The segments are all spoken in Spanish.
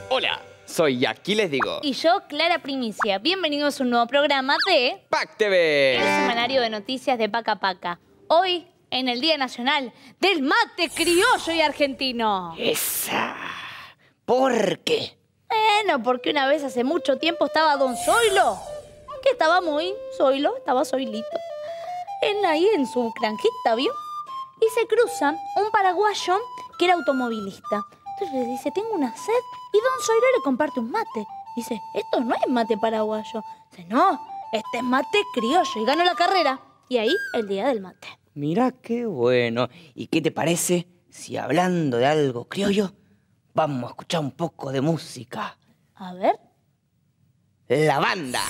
Hola, soy Aquiles Digo. Y yo, Clara Primicia. Bienvenidos a un nuevo programa de PAC TV. El semanario de noticias de Paca Paca. Hoy, en el Día Nacional del Mate Criollo y Argentino. Esa. ¿Por qué? Bueno, porque una vez hace mucho tiempo estaba Don Zoilo, que estaba muy zoilo, estaba zoilito. Ahí en su granjita, ¿vio? Y se cruza un paraguayo que era automovilista. Entonces le dice, tengo una sed. Y Don Zoilo le comparte un mate. Dice, esto no es mate paraguayo. Dice, no, este es mate criollo. Y ganó la carrera. Y ahí, el día del mate. Mirá qué bueno. ¿Y qué te parece si hablando de algo criollo, vamos a escuchar un poco de música? A ver. La banda.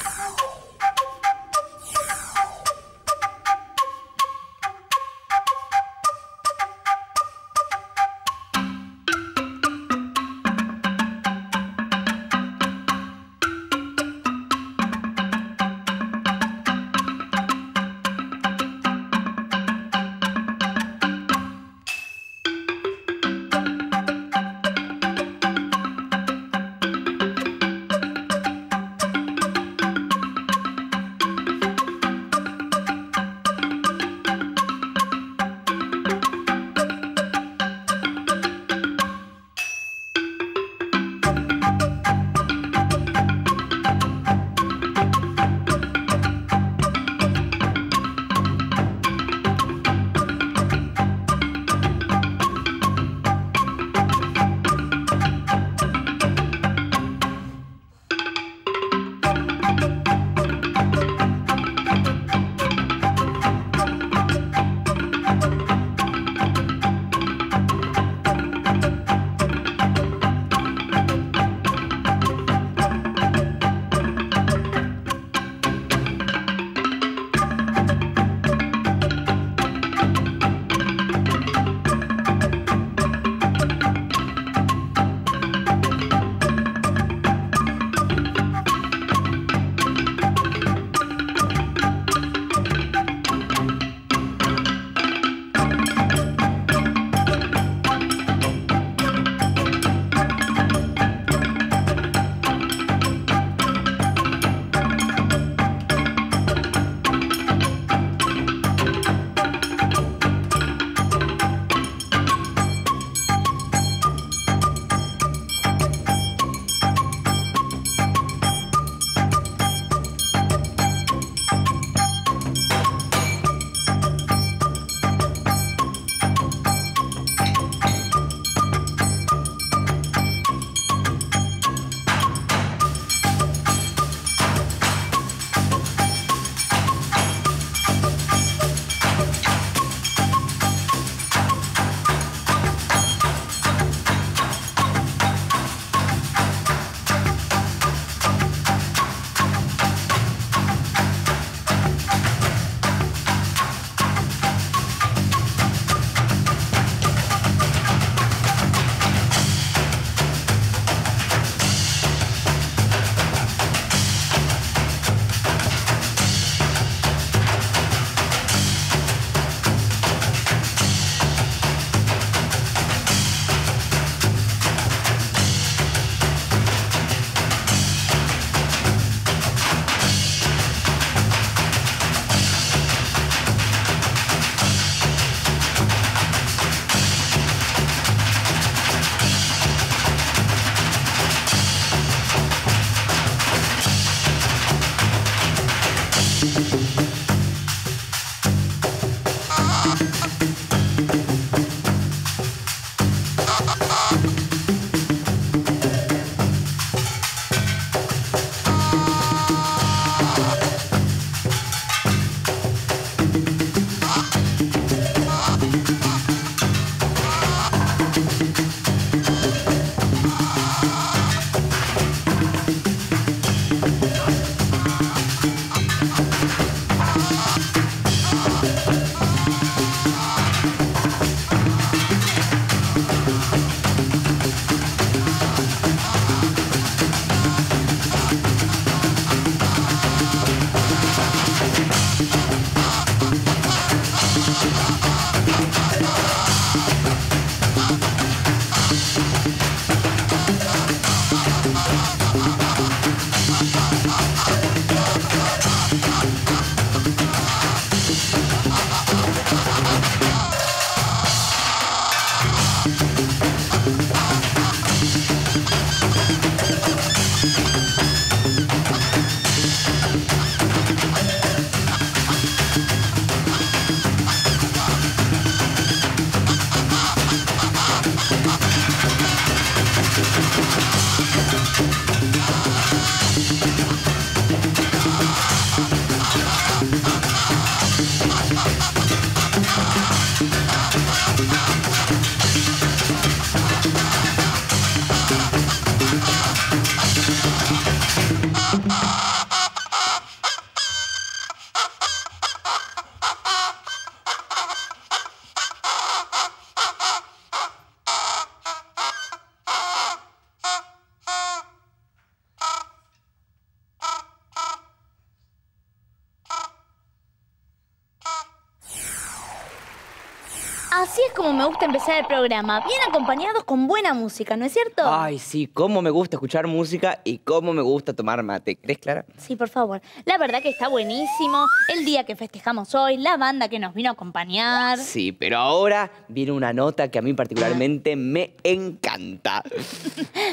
Así es como me gusta empezar el programa, bien acompañados con buena música, ¿no es cierto? Ay, sí, cómo me gusta escuchar música y cómo me gusta tomar mate. ¿Crees, Clara? Sí, por favor. La verdad que está buenísimo. El día que festejamos hoy, la banda que nos vino a acompañar. Sí, pero ahora viene una nota que a mí particularmente me encanta.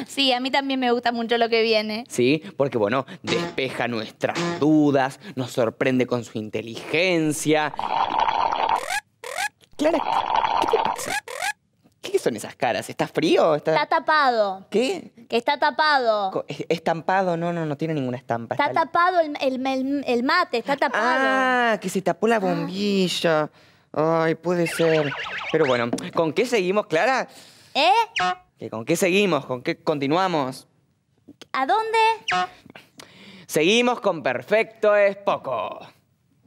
Sí, a mí también me gusta mucho lo que viene. Sí, porque bueno, despeja nuestras dudas, nos sorprende con su inteligencia. Clara, ¿qué te pasa? ¿Qué son esas caras? ¿Estás frío? Está tapado. ¿Qué? Que está tapado. ¿Estampado? No tiene ninguna estampa. Está tapado el mate, está tapado. Ah, que se tapó la bombilla. Ay, puede ser. Pero bueno, ¿con qué seguimos, Clara? ¿Con qué seguimos? ¿Con qué continuamos? ¿A dónde? Seguimos con Perfecto es Poco.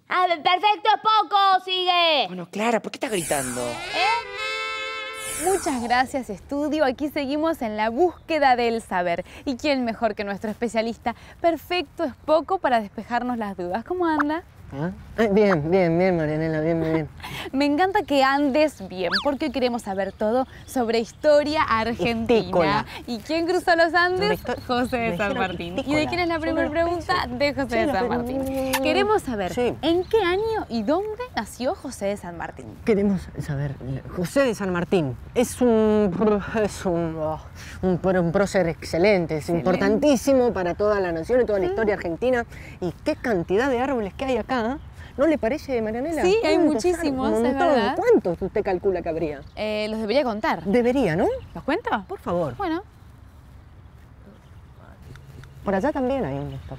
Ah, perfecto es poco, sigue. Bueno, Clara, ¿por qué estás gritando? Muchas gracias, estudio. Aquí seguimos en la búsqueda del saber. ¿Y quién mejor que nuestro especialista? Perfecto es poco para despejarnos las dudas. ¿Cómo anda? ¿Ah? Bien, Marianela, bien. Me encanta que andes bien, porque queremos saber todo sobre historia argentina. Histícola. ¿Y quién cruzó los Andes? José de San Martín. ¿Y de quién es la primera pregunta? De José de San Martín. Queremos saber en qué año y dónde nació José de San Martín. Queremos saber, José de San Martín es un prócer excelente, es importantísimo para toda la nación y toda la historia argentina. Y qué cantidad de árboles que hay acá. ¿No le parece, Marianela? Sí, hay ¿Cuántos muchísimos, árboles? es verdad. ¿Cuántos usted calcula que habría? Los debería contar. Debería, ¿no? ¿Los cuento? Por favor. Bueno. Por allá también hay un doctor.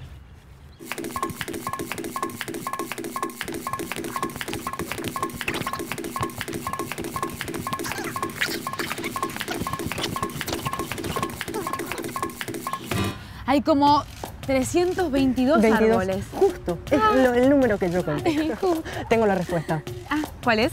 Hay como 322 árboles. Justo, es el número que yo conté. Tengo la respuesta. Ah, ¿cuál es?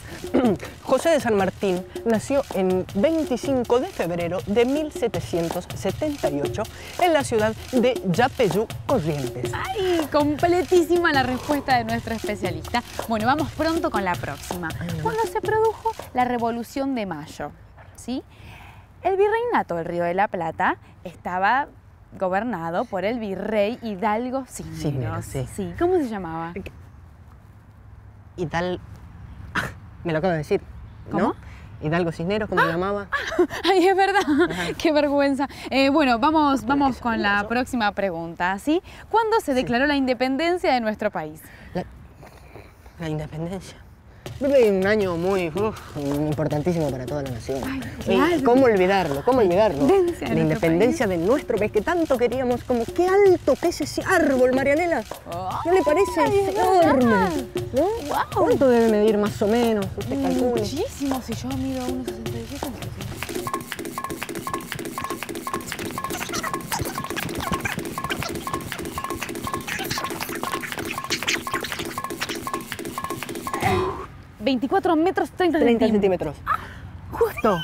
José de San Martín nació en 25 de febrero de 1778 en la ciudad de Yapeyú, Corrientes. ¡Ay! Completísima la respuesta de nuestro especialista. Bueno, vamos pronto con la próxima. Cuando se produjo la Revolución de Mayo, ¿sí? El virreinato del Río de la Plata estaba gobernado por el virrey Hidalgo Cisneros. Sí. ¿Cómo se llamaba? Me lo acabo de decir, ¿no? ¿Cómo? Hidalgo Cisneros, ¿cómo se llamaba? Ay, es verdad. Qué vergüenza. Bueno, vamos con la próxima pregunta, ¿sí? ¿Cuándo se declaró la independencia de nuestro país? La independencia. Vive un año muy importantísimo para toda la nación. Ay, claro. ¿Cómo olvidarlo? La independencia de nuestro país que tanto queríamos. Como qué alto que es ese árbol, Marianela. ¿No le parece? Es enorme, ¿no? Wow. ¿Cuánto debe medir más o menos? Usted calcula. Muchísimo. Si yo mido 1,67. 24 metros 30 centímetros. Justo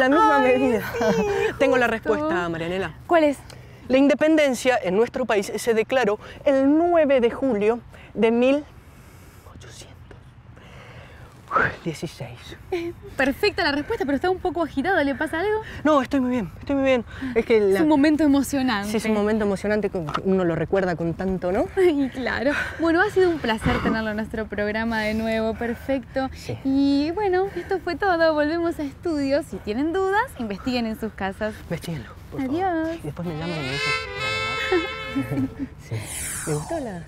la misma medida. Tengo la respuesta, Marianela. ¿Cuál es? La independencia en nuestro país se declaró el 9 de julio de 1816. Perfecta la respuesta, pero está un poco agitado. ¿Le pasa algo? No, estoy muy bien. Es que es un momento emocionante. Sí, es un momento emocionante que uno lo recuerda con tanto, ¿no? Y claro. Bueno, ha sido un placer tenerlo en nuestro programa de nuevo. Perfecto. Sí. Y bueno, esto fue todo. Volvemos a estudios. Si tienen dudas, investiguen en sus casas. Investíguenlo, por Adiós. favor. Y después me llaman y me dicen la verdad. Sí. ¿Le gustó la...?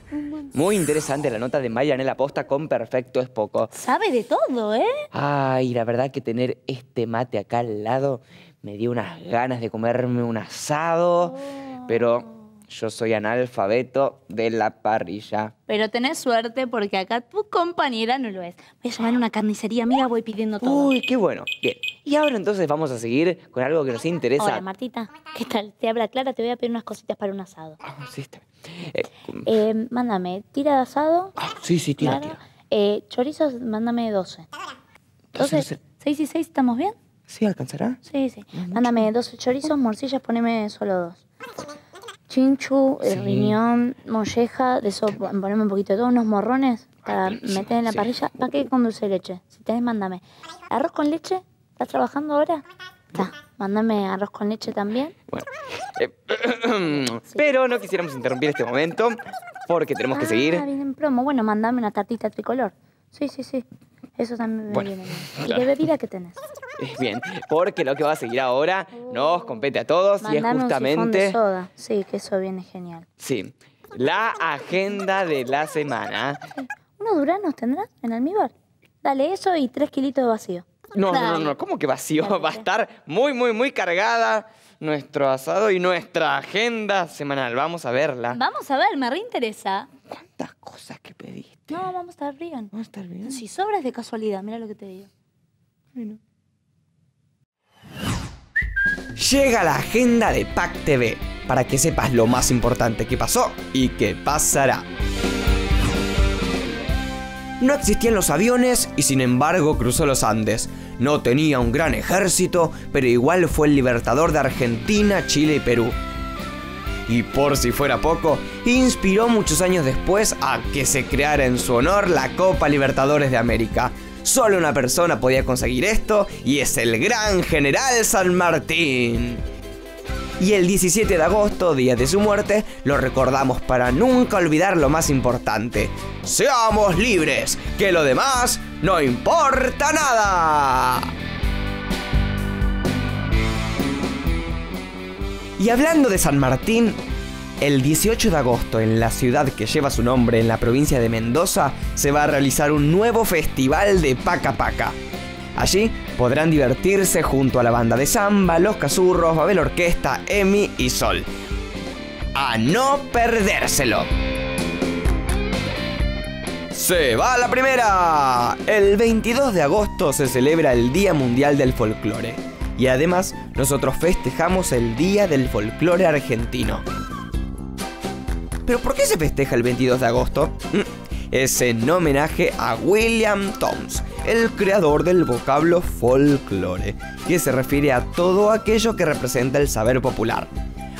Muy interesante la nota de Marianela Posta con Perfecto es Poco. Sabe de todo, ¿eh? Ay, la verdad que tener este mate acá al lado me dio unas ganas de comerme un asado, pero yo soy analfabeto de la parrilla. Pero tenés suerte porque acá tu compañera no lo es. Voy a llamar a una carnicería amiga, voy pidiendo todo. Uy, qué bueno. Bien. Y ahora entonces vamos a seguir con algo que nos interesa. Hola, Martita. ¿Qué tal? Te habla Clara, te voy a pedir unas cositas para un asado. Sí, está bien. Mándame tira de asado. Sí, tira. Chorizos, mándame 12. 12. 6 y 6, ¿estamos bien? Sí, ¿alcanzará? Sí. Mándame 12 chorizos, morcillas, poneme solo 2. Chinchu, riñón, molleja, de eso poneme un poquito de todo, unos morrones. Para meter en la parrilla. ¿Para qué con dulce de leche? Si tenés, mándame. ¿Arroz con leche? ¿Estás trabajando ahora? Está. Mándame arroz con leche también. Bueno. Pero no quisiéramos interrumpir este momento porque tenemos que seguir. Viene en promo. Bueno, mándame una tartita tricolor. Sí. Eso también me viene bien. ¿Y de bebida qué tenés? Bien, porque lo que va a seguir ahora nos compete a todos y es Mándame justamente... un sifón de soda. Sí, que eso viene genial. Sí, la agenda de la semana. Sí. ¿Unos duranos tendrás en almíbar? Dale eso y 3 kilitos de vacío. No, ¿cómo que vacío? Dale, Va a estar muy cargada nuestro asado y nuestra agenda semanal. Vamos a verla. Vamos a ver, me reinteresa. ¿Cuántas cosas que pediste? No, vamos a estar bien. Vamos a estar bien. Si sobras de casualidad, mira lo que te digo. Bueno. Llega la agenda de PAC TV para que sepas lo más importante que pasó y que pasará. No existían los aviones y sin embargo cruzó los Andes. No tenía un gran ejército, pero igual fue el libertador de Argentina, Chile y Perú. Y por si fuera poco, inspiró muchos años después a que se creara en su honor la Copa Libertadores de América. Solo una persona podía conseguir esto y es el gran general San Martín. Y el 17 de agosto, día de su muerte, lo recordamos para nunca olvidar lo más importante. ¡Seamos libres! ¡Que lo demás no importa nada! Y hablando de San Martín, el 18 de agosto, en la ciudad que lleva su nombre en la provincia de Mendoza, se va a realizar un nuevo festival de Paca Paca. Allí podrán divertirse junto a la banda de samba, Los Cazurros, Babel Orquesta, Emi y Sol. ¡A no perdérselo! ¡Se va la primera! El 22 de agosto se celebra el Día Mundial del Folclore. Y además, nosotros festejamos el Día del Folclore Argentino. ¿Pero por qué se festeja el 22 de agosto? Es en homenaje a William Thoms, el creador del vocablo folclore, que se refiere a todo aquello que representa el saber popular.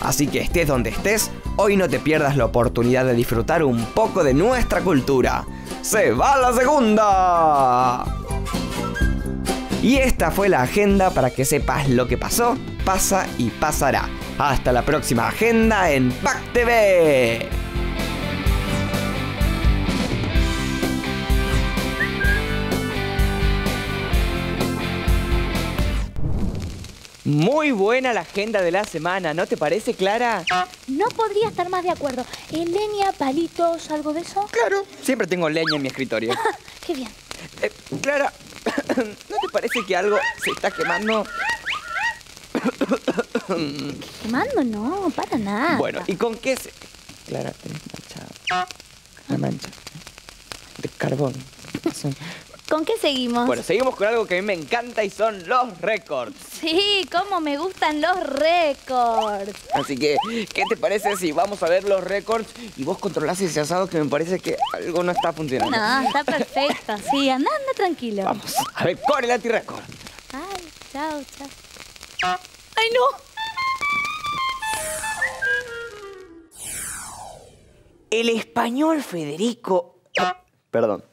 Así que estés donde estés, hoy no te pierdas la oportunidad de disfrutar un poco de nuestra cultura. ¡Se va la segunda! Y esta fue la agenda para que sepas lo que pasó, pasa y pasará. Hasta la próxima agenda en PAC TV. Muy buena la agenda de la semana, ¿no te parece, Clara? No podría estar más de acuerdo. Leña, palitos, algo de eso. Claro, siempre tengo leña en mi escritorio. Qué bien. Clara, ¿no te parece que algo se está quemando? Quemando, no, para nada. Bueno, ¿y con qué se...? Clara, tenés manchado. Una mancha de carbón. ¿Con qué seguimos? Bueno, seguimos con algo que a mí me encanta y son los récords. Sí, cómo me gustan los récords. Así que, ¿qué te parece si vamos a ver los récords y vos controlás ese asado que me parece que algo no está funcionando? No, está perfecto. Sí, anda tranquilo. Vamos a ver con el antirrécord. Ay, chao. ¡Ay, no! El español Federico... Perdón.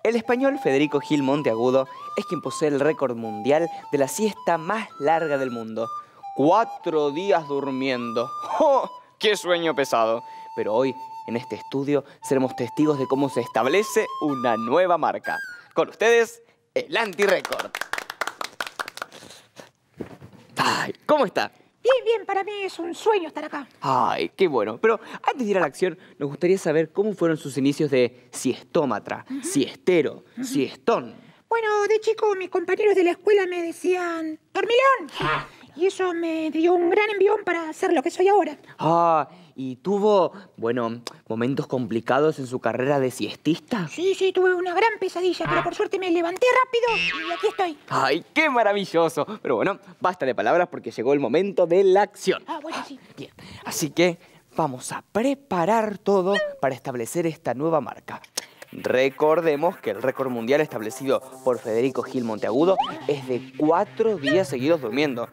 El español Federico Gil Monteagudo es quien posee el récord mundial de la siesta más larga del mundo. 4 días durmiendo. ¡Oh! ¡Qué sueño pesado! Pero hoy, en este estudio, seremos testigos de cómo se establece una nueva marca. Con ustedes, el antirrécord. Ay, ¿cómo está? Bien, para mí es un sueño estar acá. Ay, qué bueno. Pero antes de ir a la acción, nos gustaría saber cómo fueron sus inicios de siestómatra, siestero, siestón. Bueno, de chico mis compañeros de la escuela me decían ¡dormilón! Y eso me dio un gran envión para ser lo que soy ahora. Ah, ¿y tuvo, bueno, momentos complicados en su carrera de siestista? Sí, tuve una gran pesadilla, pero por suerte me levanté rápido y aquí estoy. ¡Ay, qué maravilloso! Pero bueno, basta de palabras porque llegó el momento de la acción. Ah, bueno, sí. Bien, así que vamos a preparar todo para establecer esta nueva marca. Recordemos que el récord mundial establecido por Federico Gil Monteagudo es de 4 días seguidos durmiendo.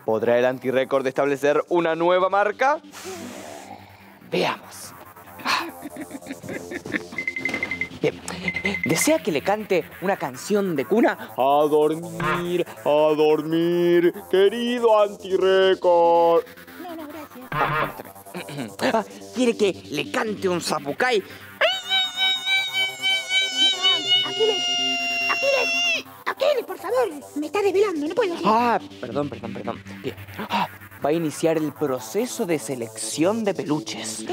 ¿Podrá el antirrécord establecer una nueva marca? Veamos. Bien. ¿Desea que le cante una canción de cuna? A dormir, querido Anti-Record. No, gracias. ¿Quiere que le cante un zapucay? Aquiles, por favor. Me está desvelando, no puedo. Perdón. Bien. Va a iniciar el proceso de selección de peluches.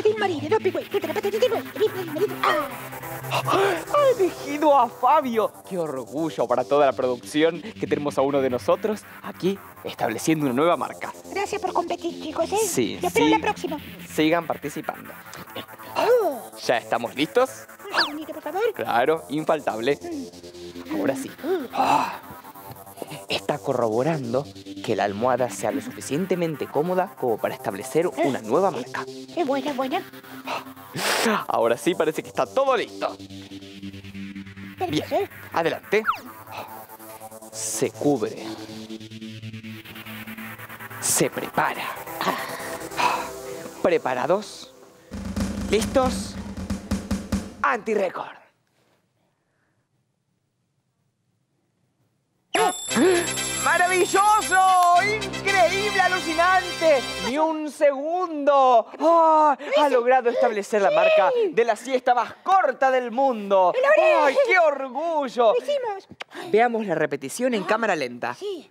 ¡Ha elegido a Fabio! ¡Qué orgullo para toda la producción que tenemos a uno de nosotros aquí estableciendo una nueva marca! Gracias por competir, chicos, ¿eh? Sí, Yo espero sí. la próxima. Sigan participando. Bien. ¿Ya estamos listos? Un segundito, por favor. Claro, infaltable. Ahora sí. Está corroborando que la almohada sea lo suficientemente cómoda como para establecer una nueva marca. Es buena. Ahora sí parece que está todo listo. Bien, adelante. Se cubre. Se prepara. ¿Preparados? ¿Listos? Anti-Record. ¡Maravilloso! ¡Increíble, alucinante! ¡Ni un segundo! Ha logrado establecer la marca de la siesta más corta del mundo. ¡Ay, qué orgullo! ¡Lo hicimos! Veamos la repetición en cámara lenta. Sí.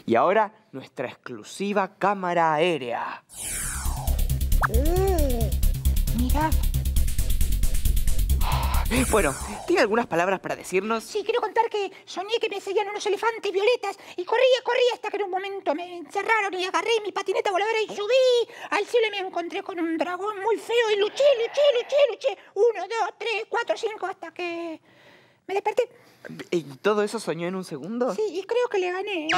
Y ahora nuestra exclusiva cámara aérea. Mira. Bueno, ¿tiene algunas palabras para decirnos? Sí, quiero contar que soñé que me seguían unos elefantes violetas y corría hasta que en un momento me encerraron y agarré mi patineta voladora y subí al cielo y me encontré con un dragón muy feo y luché. 1, 2, 3, 4, 5 hasta que me desperté. ¿Y todo eso soñó en un segundo? Sí, y creo que le gané.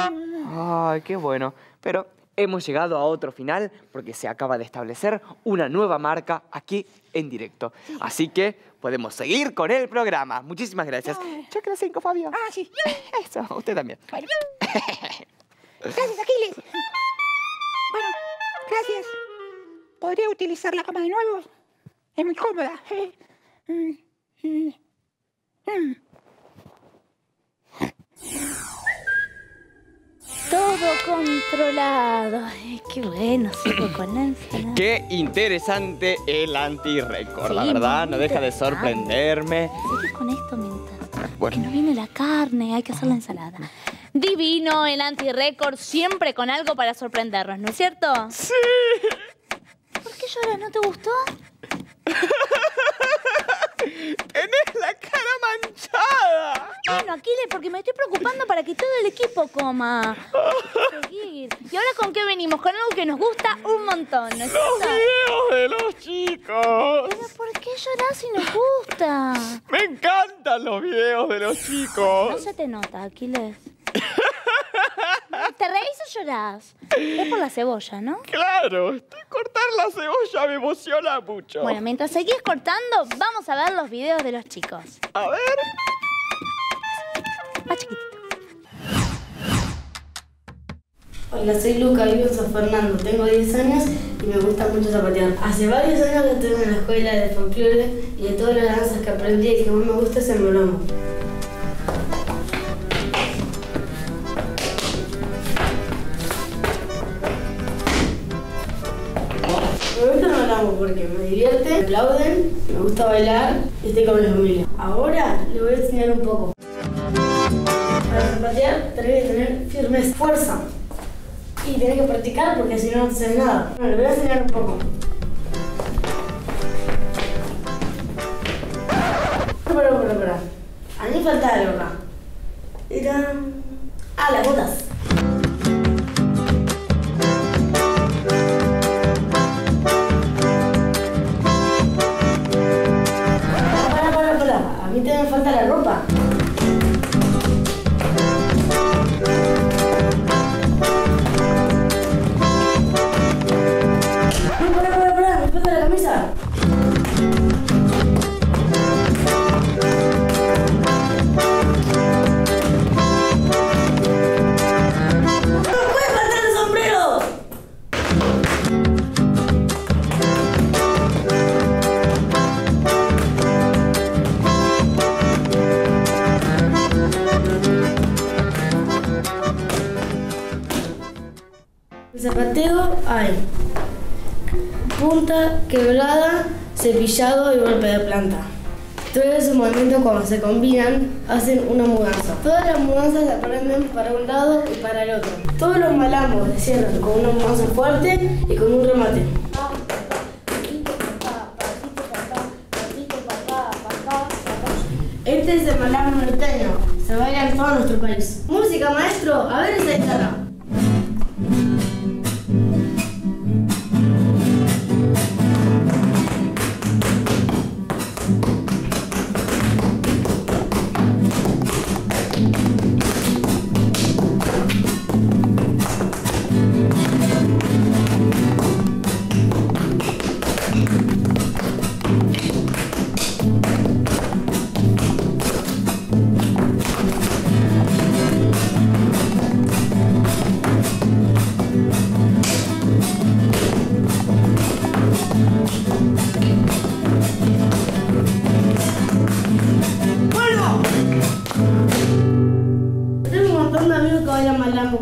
Ay, qué bueno. Pero hemos llegado a otro final porque se acaba de establecer una nueva marca aquí en directo. Sí. Así que podemos seguir con el programa. Muchísimas gracias. Cheque las 5, Fabio. Sí. Eso, usted también. Bueno. Gracias, Aquiles. Bueno, gracias. ¿Podría utilizar la cama de nuevo? Es muy cómoda. Todo controlado. Ay, qué bueno, sigo con la ensalada. Qué interesante el Anti-Record, Sí, la verdad, muy no deja de interesante. sorprenderme. Sigue con esto mientras. Bueno. Que no viene la carne, hay que hacer la ensalada. Divino el Anti-Record, siempre con algo para sorprendernos, ¿no es cierto? ¡Sí! ¿Por qué lloras? ¿No te gustó? ¡Tenés la cara manchada! Bueno, Aquiles, porque me estoy preocupando para que todo el equipo coma. Seguir. ¿Y ahora con qué venimos? Con algo que nos gusta un montón, ¿no es cierto? ¡Los videos de los chicos! ¿Pero por qué llorás si nos gusta? ¡Me encantan los videos de los chicos! No se te nota, Aquiles. ¿Te reís o llorás? Es por la cebolla, ¿no? ¡Claro! Cortar la cebolla me emociona mucho. Bueno, mientras seguís cortando, vamos a ver los videos de los chicos. A ver... Más chiquitito. Hola, soy Luca, vivo en San Fernando, tengo 10 años y me gusta mucho zapatear. Hace varios años que estoy en la escuela de folclore y de todas las danzas que aprendí y que más me gusta es el melamo. Me gusta el melamo porque me divierte, me aplauden, me gusta bailar y estoy con mi familia. Ahora le voy a enseñar un poco. Para zapatear tenés que tener firmeza, fuerza. Y tenés que practicar porque si no, no te sabes nada. Bueno, le voy a enseñar un poco. Espera. A mí falta algo acá. Mira. Las botas. Para. A mí también me falta la ropa. hay punta, quebrada, cepillado y golpe de planta. Todos esos movimientos cuando se combinan hacen una mudanza. Todas las mudanzas se aprenden para un lado y para el otro. Todos los malambos se cierran con una mudanza fuerte y con un remate. Este es el malambo norteño. Se baila en todo nuestro país. Música, maestro, a ver esa guitarra.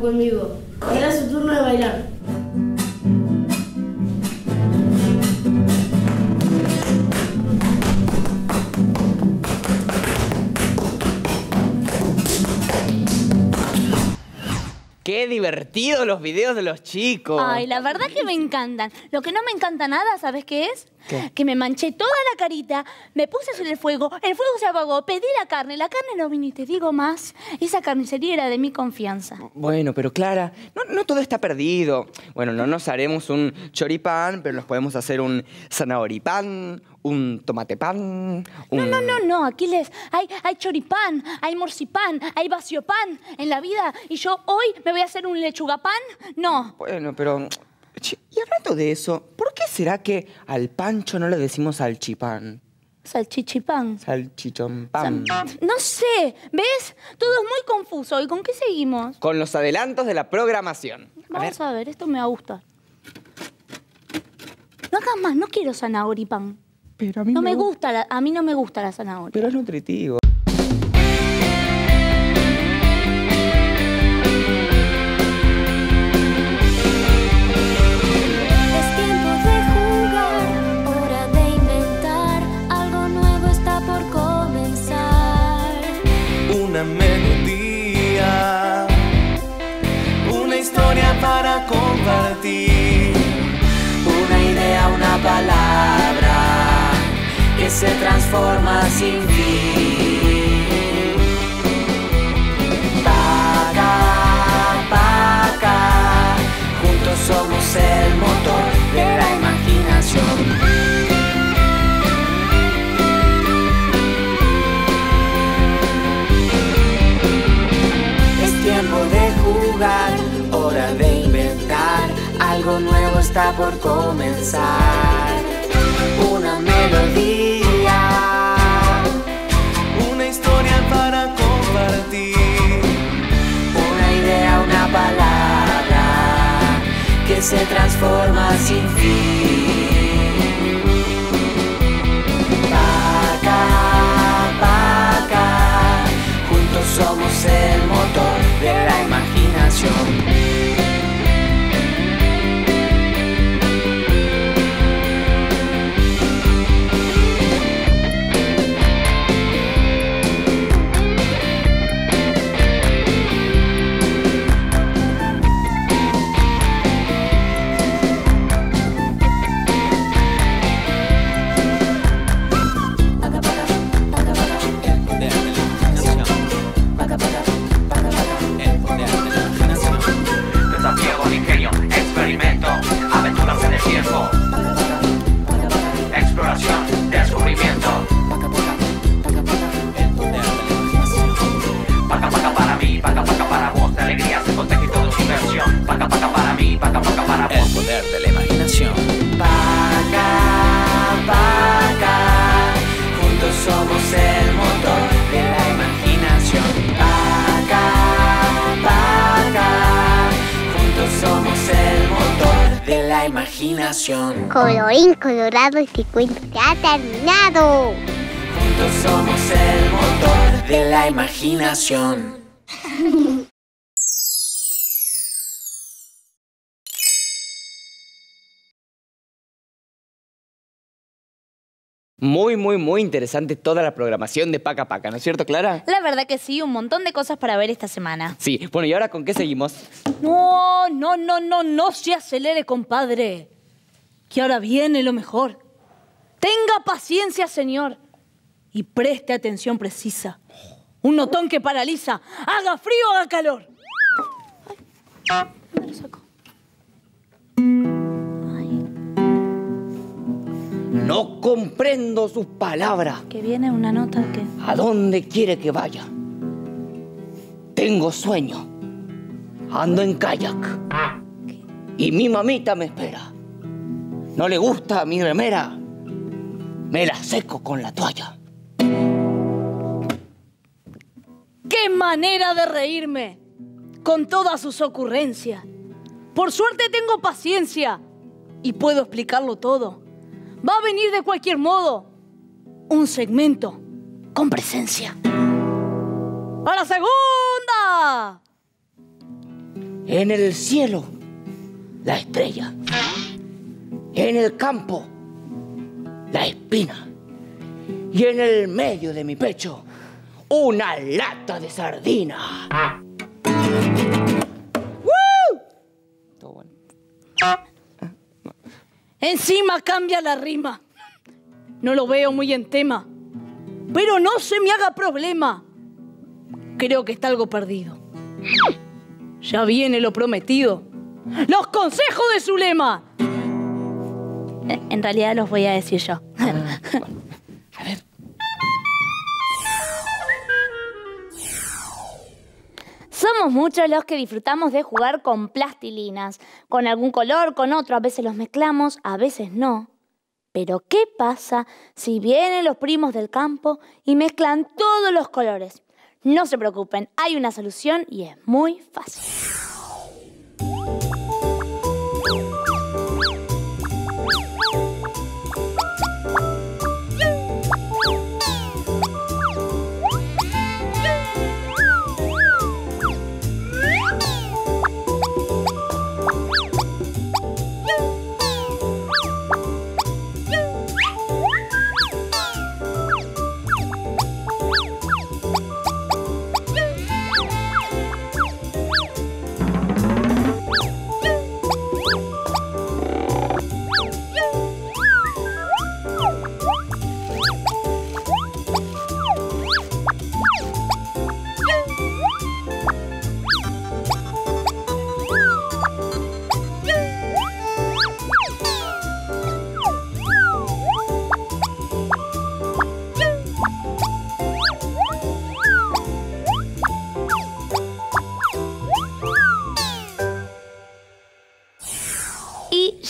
Conmigo. Era su turno de bailar. ¡Qué divertidos los videos de los chicos! Ay, la verdad que me encantan. Lo que no me encanta nada, ¿sabes qué es? ¿Qué? Que me manché toda la carita, me puse sobre el fuego se apagó, pedí la carne no vino y te digo más. Esa carnicería era de mi confianza. Bueno, pero Clara, no todo está perdido. Bueno, no nos haremos un choripán, pero nos podemos hacer un zanahoripán, un tomatepán, un... No, Aquiles, hay choripán, hay morcipán, hay vaciopán en la vida y yo hoy me voy a hacer un lechugapán. No. Bueno, pero... Y hablando de eso, ¿por qué será que al pancho no le decimos salchipán? Salchichipán. Salchichonpán. No sé, ¿ves? Todo es muy confuso. ¿Y con qué seguimos? Con los adelantos de la programación. Vamos a ver, esto me va a gustar. No hagas más, no quiero zanahoripán. Pero a mí no me gusta, a mí no me gusta la zanahoria. Pero es nutritivo. Una melodía, una historia para compartir, una idea, una palabra que se transforma sin fin. Paca, juntos somos el motor de la imaginación. Tiempo de jugar, hora de inventar, algo nuevo está por comenzar. Una melodía, una historia para compartir, una idea, una palabra que se transforma sin fin. Paca, juntos somos el motor de la imaginación. Exploración, descubrimiento. Paca paca para mí, paca paca para vos, de alegrías, de contexto y todo diversión. Paca paca para mí, paca paca para vos. El poder de la imaginación. Paca, juntos somos el motor de la imaginación. Paca, juntos somos el motor de la imaginación. Colorín colorado, este cuento ya ha terminado. Juntos somos el motor de la imaginación. Muy, muy, muy interesante toda la programación de Paca Paca, ¿no es cierto, Clara? La verdad que sí, un montón de cosas para ver esta semana. Sí. Bueno, ¿y ahora con qué seguimos? No se acelere, compadre. Que ahora viene lo mejor. Tenga paciencia, señor. Y preste atención precisa. Un notón que paraliza. Haga frío, haga calor. Ay, ¿dónde lo saco? No comprendo sus palabras. Que viene una nota que... ¿A dónde quiere que vaya? Tengo sueño. Ando en kayak. Y mi mamita me espera. No le gusta mi remera. Me la seco con la toalla. ¡Qué manera de reírme! Con todas sus ocurrencias. Por suerte tengo paciencia. Y puedo explicarlo todo. Va a venir de cualquier modo. Un segmento con presencia. ¡A la segunda! En el cielo, la estrella. En el campo, la espina. Y en el medio de mi pecho, una lata de sardina. ¡Woo! Todo bueno. Encima cambia la rima. No lo veo muy en tema. Pero no se me haga problema. Creo que está algo perdido. Ya viene lo prometido. ¡Los consejos de Zulema! En realidad los voy a decir yo. A ver. Somos muchos los que disfrutamos de jugar con plastilinas. Con algún color, con otro. A veces los mezclamos, a veces no. Pero ¿qué pasa si vienen los primos del campo y mezclan todos los colores? No se preocupen, hay una solución y es muy fácil.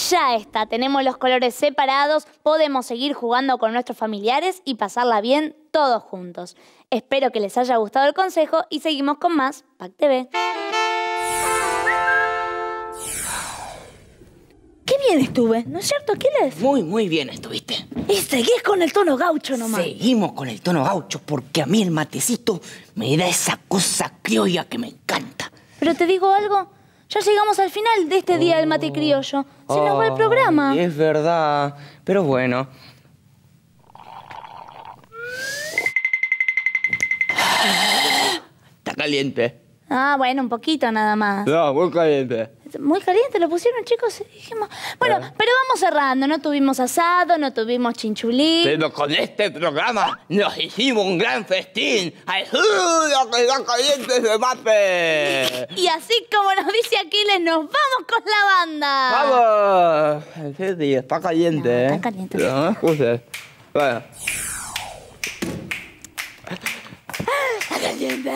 Ya está, tenemos los colores separados, podemos seguir jugando con nuestros familiares y pasarla bien todos juntos. Espero que les haya gustado el consejo y seguimos con más PAC TV. Qué bien estuve, ¿no es cierto, Aquiles? Muy, muy bien estuviste. Y seguís con el tono gaucho nomás. Seguimos con el tono gaucho porque a mí el matecito me da esa cosa criolla que me encanta. Pero te digo algo, ya llegamos al final de este día del mate criollo. Se nos va el programa. Es verdad, pero bueno. Está caliente. Ah, bueno, un poquito nada más. No, muy caliente. Muy caliente lo pusieron, chicos. Dijimos... Bueno, pero vamos cerrando. No tuvimos asado, no tuvimos chinchulín. Pero con este programa nos hicimos un gran festín. ¡Ayuda, que está caliente ese mate! Y así como nos dice Aquiles, nos vamos con la banda. ¡Vamos! Sí, está caliente, No, está caliente. Pero no escuches. Bueno. ¡Está caliente!